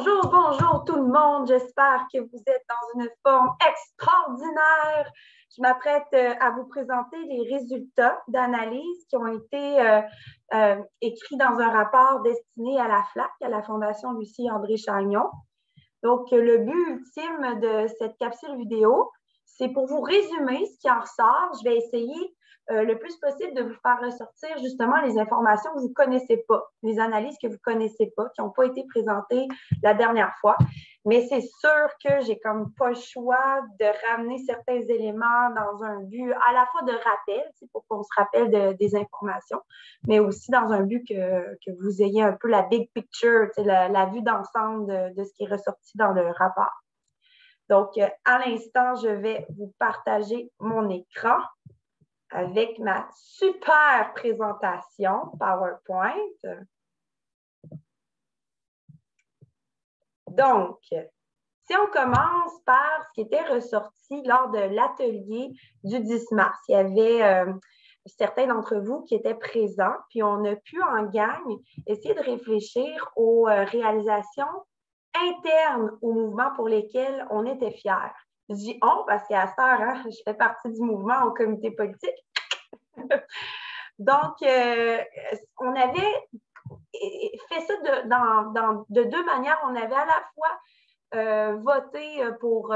Bonjour, bonjour tout le monde. J'espère que vous êtes dans une forme extraordinaire. Je m'apprête à vous présenter les résultats d'analyse qui ont été écrits dans un rapport destiné à la FLAC, à la Fondation Lucie-André Chagnon. Donc, le but ultime de cette capsule vidéo, c'est pour vous résumer ce qui en ressort. Je vais essayer le plus possible de vous faire ressortir justement les informations que vous ne connaissez pas, les analyses que vous ne connaissez pas, qui n'ont pas été présentées la dernière fois. Mais c'est sûr que j'ai comme pas le choix de ramener certains éléments dans un but à la fois de rappel, pour qu'on se rappelle des informations, mais aussi dans un but que vous ayez un peu la big picture, la vue d'ensemble de ce qui est ressorti dans le rapport. Donc, à l'instant, je vais vous partager mon écran avec ma super présentation PowerPoint. Donc, si on commence par ce qui était ressorti lors de l'atelier du 10 mars, il y avait certains d'entre vous qui étaient présents, puis on a pu en gang essayer de réfléchir aux réalisations internes au mouvement pour lesquelles on était fiers. Je dis « on » parce qu'à cette heure, hein, je fais partie du mouvement au comité politique. Donc, on avait fait ça de deux manières. On avait à la fois voté pour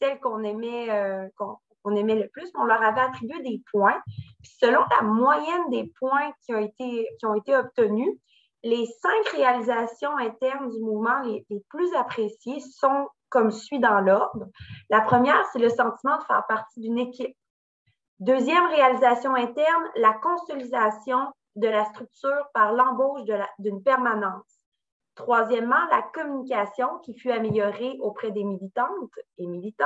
celles qu'on aimait, qu'on aimait le plus, mais on leur avait attribué des points. Puis selon la moyenne des points qui ont été obtenus, les 5 réalisations internes du mouvement les plus appréciées sont comme suit dans l'ordre. La première, c'est le sentiment de faire partie d'une équipe. Deuxième réalisation interne, la consolidation de la structure par l'embauche d'une permanence. Troisièmement, la communication qui fut améliorée auprès des militantes et militants.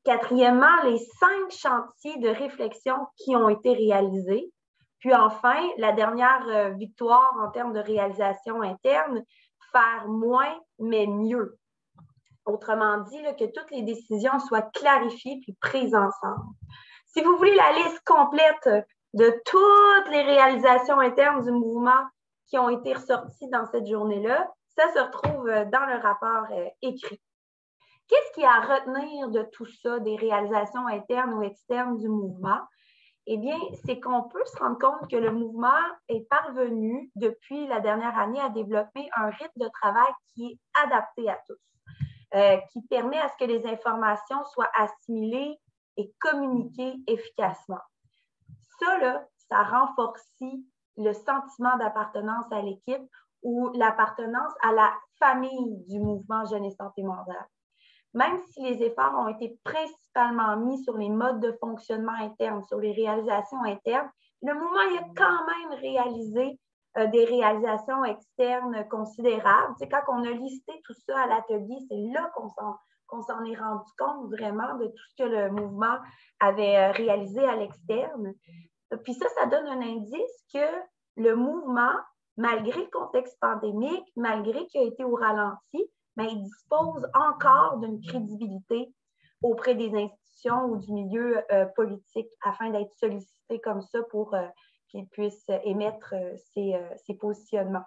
Quatrièmement, les 5 chantiers de réflexion qui ont été réalisés. Puis enfin, la dernière victoire en termes de réalisation interne, faire moins mais mieux. Autrement dit, là, que toutes les décisions soient clarifiées puis prises ensemble. Si vous voulez la liste complète de toutes les réalisations internes du mouvement qui ont été ressorties dans cette journée-là, ça se retrouve dans le rapport écrit. Qu'est-ce qu'il y a à retenir de tout ça, des réalisations internes ou externes du mouvement? Eh bien, c'est qu'on peut se rendre compte que le mouvement est parvenu, depuis la dernière année, à développer un rythme de travail qui est adapté à tous, qui permet à ce que les informations soient assimilées et communiquer efficacement. Ça, là, ça renforce le sentiment d'appartenance à l'équipe ou l'appartenance à la famille du mouvement Jeunes et Santé mentale. Même si les efforts ont été principalement mis sur les modes de fonctionnement interne, sur les réalisations internes, le mouvement il a quand même réalisé des réalisations externes considérables. Tu sais, quand on a listé tout ça à l'atelier, c'est là qu'on s'en est rendu compte vraiment de tout ce que le mouvement avait réalisé à l'externe. Puis ça donne un indice que le mouvement, malgré le contexte pandémique, malgré qu'il a été au ralenti, mais il dispose encore d'une crédibilité auprès des institutions ou du milieu politique afin d'être sollicité comme ça pour qu'il puisse émettre ses positionnements.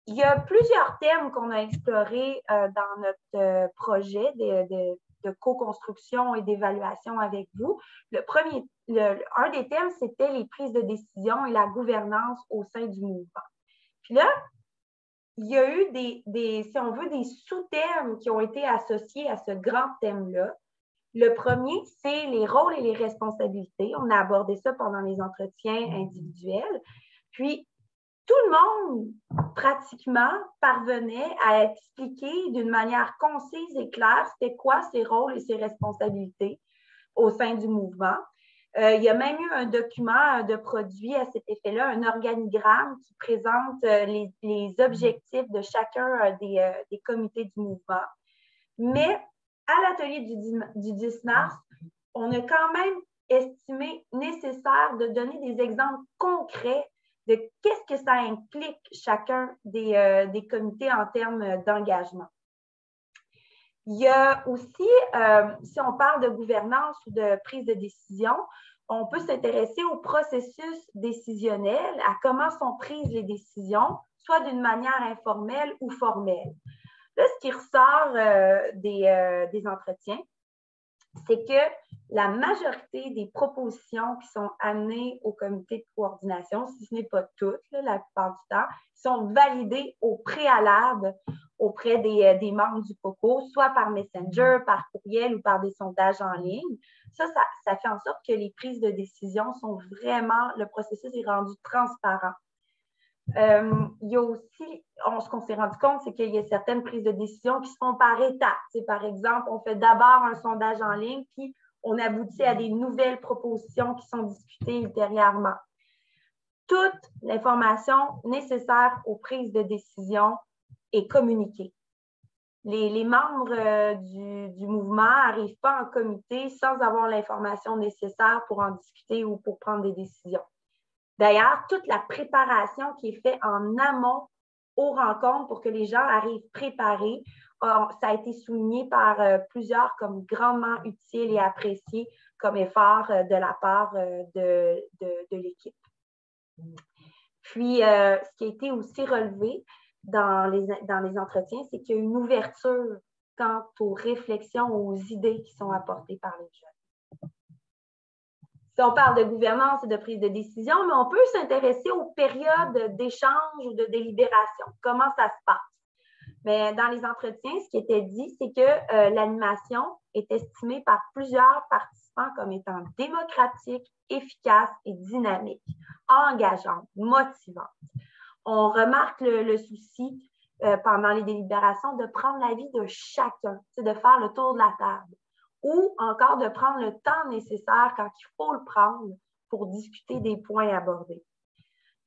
Il y a plusieurs thèmes qu'on a explorés dans notre projet de co-construction et d'évaluation avec vous. Un des thèmes, c'était les prises de décision et la gouvernance au sein du mouvement. Puis là, il y a eu si on veut, des sous-thèmes qui ont été associés à ce grand thème-là. Le premier, c'est les rôles et les responsabilités. On a abordé ça pendant les entretiens individuels. Puis, tout le monde, pratiquement, parvenait à expliquer d'une manière concise et claire c'était quoi ses rôles et ses responsabilités au sein du mouvement. Il y a même eu un document de produit à cet effet-là, un organigramme qui présente les objectifs de chacun des comités du mouvement. Mais à l'atelier du 10 mars, on a quand même estimé nécessaire de donner des exemples concrets de qu'est-ce que ça implique chacun des comités en termes d'engagement. Il y a aussi, si on parle de gouvernance ou de prise de décision, on peut s'intéresser au processus décisionnel, à comment sont prises les décisions soit d'une manière informelle ou formelle. Là, ce qui ressort des entretiens, c'est que la majorité des propositions qui sont amenées au comité de coordination, si ce n'est pas toutes, là, la plupart du temps, sont validées au préalable auprès des membres du COCO, soit par Messenger, par courriel ou par des sondages en ligne. Ça fait en sorte que les prises de décision sont vraiment, le processus est rendu transparent. Il y a aussi, ce qu'on s'est rendu compte, c'est qu'il y a certaines prises de décision qui se font par étapes. Par exemple, on fait d'abord un sondage en ligne, puis on aboutit à des nouvelles propositions qui sont discutées ultérieurement. Toute l'information nécessaire aux prises de décision est communiquée. Les membres du mouvement n'arrivent pas en comité sans avoir l'information nécessaire pour en discuter ou pour prendre des décisions. D'ailleurs, toute la préparation qui est faite en amont aux rencontres pour que les gens arrivent préparés, ça a été souligné par plusieurs comme grandement utile et apprécié comme effort de la part de l'équipe. Puis, ce qui a été aussi relevé dans les entretiens, c'est qu'il y a une ouverture quant aux réflexions, aux idées qui sont apportées par les jeunes. Si on parle de gouvernance et de prise de décision, mais on peut s'intéresser aux périodes d'échange ou de délibération. Comment ça se passe? Mais dans les entretiens, ce qui était dit, c'est que l'animation est estimée par plusieurs participants comme étant démocratique, efficace et dynamique, engageante, motivante. On remarque le souci pendant les délibérations de prendre l'avis de chacun, de faire le tour de la table, ou encore de prendre le temps nécessaire quand il faut le prendre pour discuter des points abordés.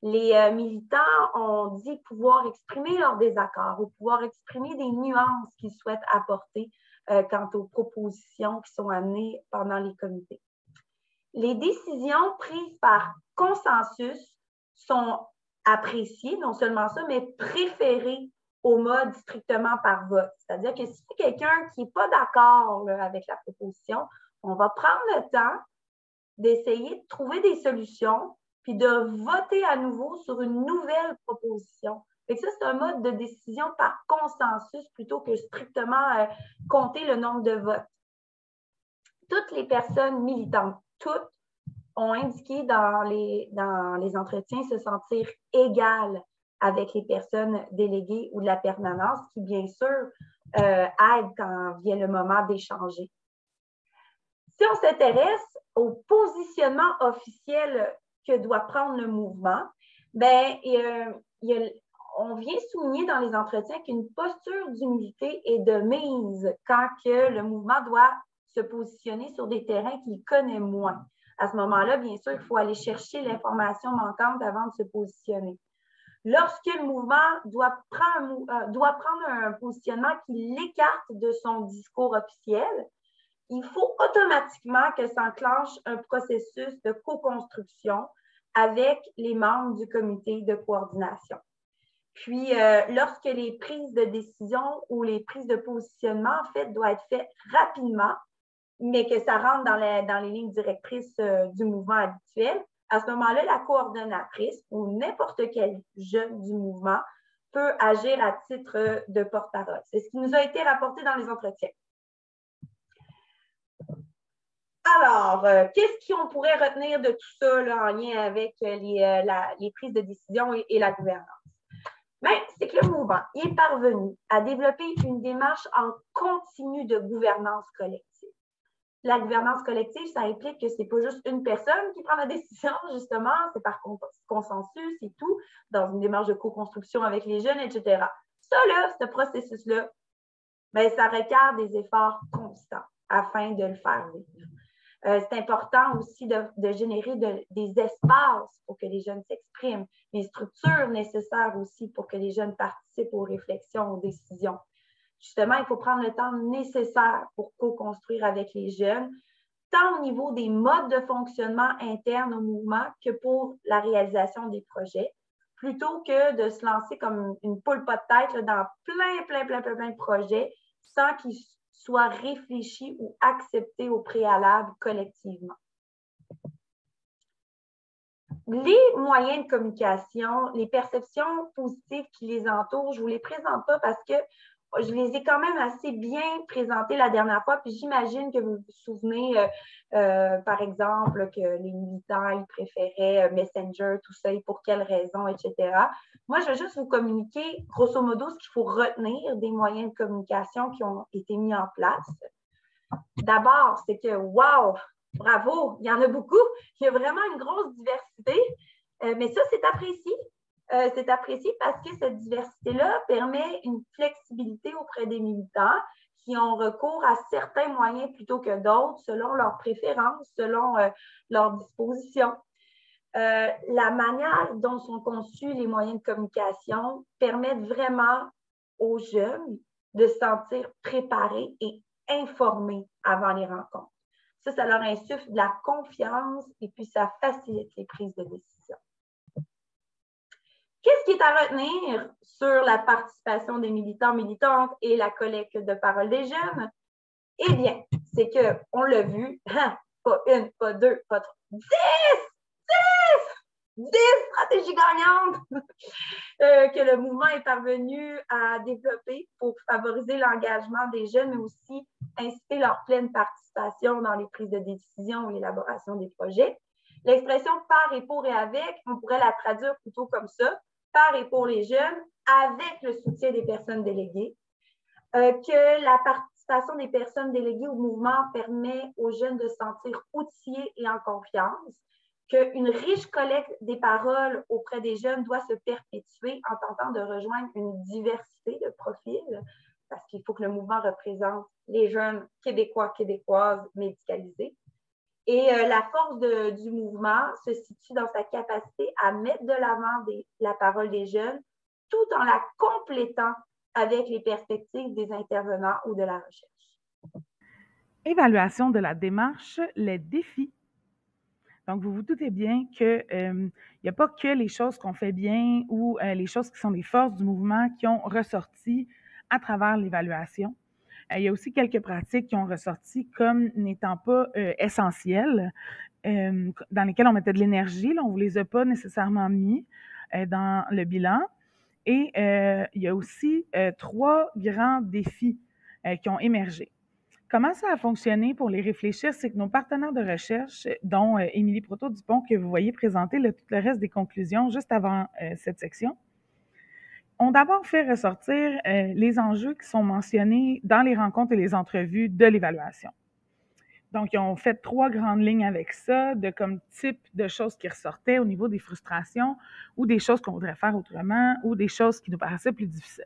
Les militants ont dit pouvoir exprimer leurs désaccords ou pouvoir exprimer des nuances qu'ils souhaitent apporter quant aux propositions qui sont amenées pendant les comités. Les décisions prises par consensus sont appréciées, non seulement ça, mais préférées au mode strictement par vote. C'est-à-dire que si c'est quelqu'un qui n'est pas d'accord avec la proposition, on va prendre le temps d'essayer de trouver des solutions puis de voter à nouveau sur une nouvelle proposition. Et ça, c'est un mode de décision par consensus plutôt que strictement compter le nombre de votes. Toutes les personnes militantes, toutes, ont indiqué dans les entretiens se sentir égales avec les personnes déléguées ou de la permanence qui, bien sûr, aident quand vient le moment d'échanger. Si on s'intéresse au positionnement officiel que doit prendre le mouvement, bien, on vient souligner dans les entretiens qu'une posture d'humilité est de mise quand que le mouvement doit se positionner sur des terrains qu'il connaît moins. À ce moment-là, bien sûr, il faut aller chercher l'information manquante avant de se positionner. Lorsque le mouvement doit prendre un positionnement qui l'écarte de son discours officiel, il faut automatiquement que s'enclenche un processus de co-construction avec les membres du comité de coordination. Puis, lorsque les prises de décision ou les prises de positionnement, en fait, doivent être faites rapidement, mais que ça rentre dans les lignes directrices du mouvement habituel, à ce moment-là, la coordonnatrice ou n'importe quel jeune du mouvement peut agir à titre de porte-parole. C'est ce qui nous a été rapporté dans les entretiens. Alors, qu'est-ce qu'on pourrait retenir de tout ça là, en lien avec les prises de décision et la gouvernance? Bien, c'est que le mouvement est parvenu à développer une démarche en continu de gouvernance collective. La gouvernance collective, ça implique que ce n'est pas juste une personne qui prend la décision, justement, c'est par consensus et tout, dans une démarche de co-construction avec les jeunes, etc. Ça, là, ce processus-là, bien, ça requiert des efforts constants afin de le faire vivre. C'est important aussi de générer des espaces pour que les jeunes s'expriment, les structures nécessaires aussi pour que les jeunes participent aux réflexions, aux décisions. Justement, il faut prendre le temps nécessaire pour co-construire avec les jeunes, tant au niveau des modes de fonctionnement internes au mouvement que pour la réalisation des projets, plutôt que de se lancer comme une poule pas de tête là, dans plein de projets sans qu'ils soient réfléchis ou acceptés au préalable collectivement. les moyens de communication, les perceptions positives qui les entourent, je ne vous les présente pas parce que je les ai quand même assez bien présentées la dernière fois, puis j'imagine que vous vous souvenez, par exemple, que les militants, ils préféraient Messenger, tout ça, et pour quelles raisons, etc. Moi, je vais juste vous communiquer, grosso modo, ce qu'il faut retenir des moyens de communication qui ont été mis en place. D'abord, c'est que, wow, bravo, il y en a beaucoup. Il y a vraiment une grosse diversité, mais ça, c'est apprécié. C'est apprécié parce que cette diversité-là permet une flexibilité auprès des militants qui ont recours à certains moyens plutôt que d'autres selon leurs préférences, selon leurs dispositions. La manière dont sont conçus les moyens de communication permettent vraiment aux jeunes de se sentir préparés et informés avant les rencontres. Ça leur insuffle de la confiance et puis ça facilite les prises de décision. Qu'est-ce qui est à retenir sur la participation des militants, militantes et la collecte de parole des jeunes? Eh bien, c'est qu'on l'a vu, pas une, pas deux, pas trois, 10 stratégies gagnantes que le mouvement est parvenu à développer pour favoriser l'engagement des jeunes, mais aussi inciter leur pleine participation dans les prises de décision et l'élaboration des projets. L'expression par et pour et avec, on pourrait la traduire plutôt comme ça, par et pour les jeunes, avec le soutien des personnes déléguées, que la participation des personnes déléguées au mouvement permet aux jeunes de se sentir outillés et en confiance, qu'une riche collecte des paroles auprès des jeunes doit se perpétuer en tentant de rejoindre une diversité de profils, parce qu'il faut que le mouvement représente les jeunes québécois, québécoises médicalisés. Et la force du mouvement se situe dans sa capacité à mettre de l'avant la parole des jeunes tout en la complétant avec les perspectives des intervenants ou de la recherche. Évaluation de la démarche, les défis. Donc, vous vous doutez bien qu'il n'y a pas que les choses qu'on fait bien ou les choses qui sont les forces du mouvement qui ont ressorti à travers l'évaluation. Il y a aussi quelques pratiques qui ont ressorti comme n'étant pas essentielles, dans lesquelles on mettait de l'énergie. Là, on ne vous les a pas nécessairement mis dans le bilan. Et il y a aussi 3 grands défis qui ont émergé. Comment ça a fonctionné pour les réfléchir? C'est que nos partenaires de recherche, dont Émilie Proto-Dupont, que vous voyez présenter tout le reste des conclusions juste avant cette section, ont d'abord fait ressortir les enjeux qui sont mentionnés dans les rencontres et les entrevues de l'évaluation. Donc, ils ont fait 3 grandes lignes avec ça, de comme type de choses qui ressortaient au niveau des frustrations ou des choses qu'on voudrait faire autrement ou des choses qui nous paraissaient plus difficiles.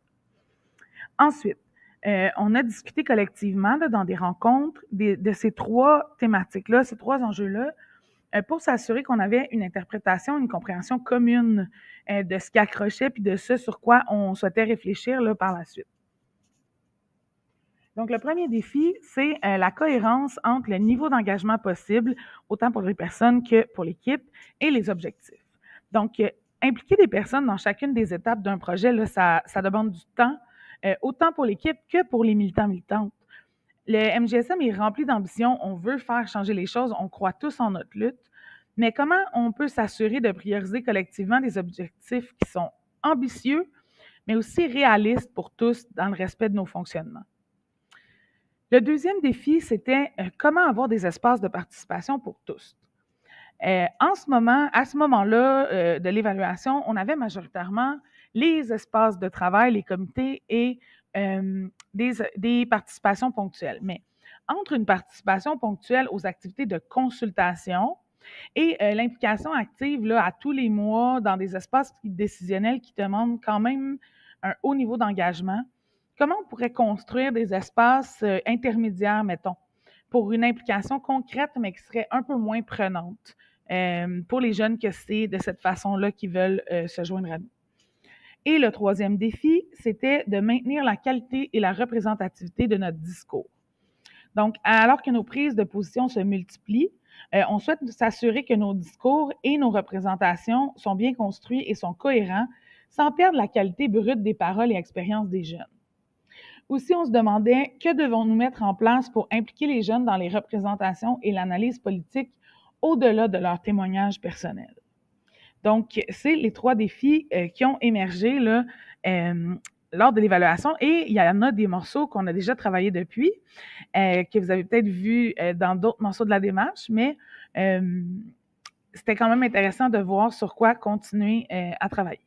Ensuite, on a discuté collectivement là, dans des rencontres de ces 3 thématiques-là, ces 3 enjeux-là, pour s'assurer qu'on avait une interprétation, une compréhension commune de ce qui accrochait puis de ce sur quoi on souhaitait réfléchir là, par la suite. Donc, le premier défi, c'est la cohérence entre le niveau d'engagement possible, autant pour les personnes que pour l'équipe, et les objectifs. Donc, impliquer des personnes dans chacune des étapes d'un projet, là, ça demande du temps, autant pour l'équipe que pour les militants-militantes. Le MJSM est rempli d'ambition, on veut faire changer les choses, on croit tous en notre lutte, mais comment on peut s'assurer de prioriser collectivement des objectifs qui sont ambitieux, mais aussi réalistes pour tous dans le respect de nos fonctionnements? Le deuxième défi, c'était comment avoir des espaces de participation pour tous. À ce moment-là de l'évaluation, on avait majoritairement les espaces de travail, les comités et des participations ponctuelles. Mais entre une participation ponctuelle aux activités de consultation et l'implication active là, à tous les mois dans des espaces décisionnels qui demandent quand même un haut niveau d'engagement, comment on pourrait construire des espaces intermédiaires, mettons, pour une implication concrète, mais qui serait un peu moins prenante pour les jeunes que c'est de cette façon-là qu'ils veulent se joindre à nous. Et le troisième défi, c'était de maintenir la qualité et la représentativité de notre discours. Donc, alors que nos prises de position se multiplient, on souhaite s'assurer que nos discours et nos représentations sont bien construits et sont cohérents, sans perdre la qualité brute des paroles et expériences des jeunes. Aussi, on se demandait que devons-nous mettre en place pour impliquer les jeunes dans les représentations et l'analyse politique au-delà de leurs témoignages personnels. Donc, c'est les 3 défis qui ont émergé là, lors de l'évaluation, et il y en a des morceaux qu'on a déjà travaillés depuis, que vous avez peut-être vus dans d'autres morceaux de la démarche, mais c'était quand même intéressant de voir sur quoi continuer à travailler.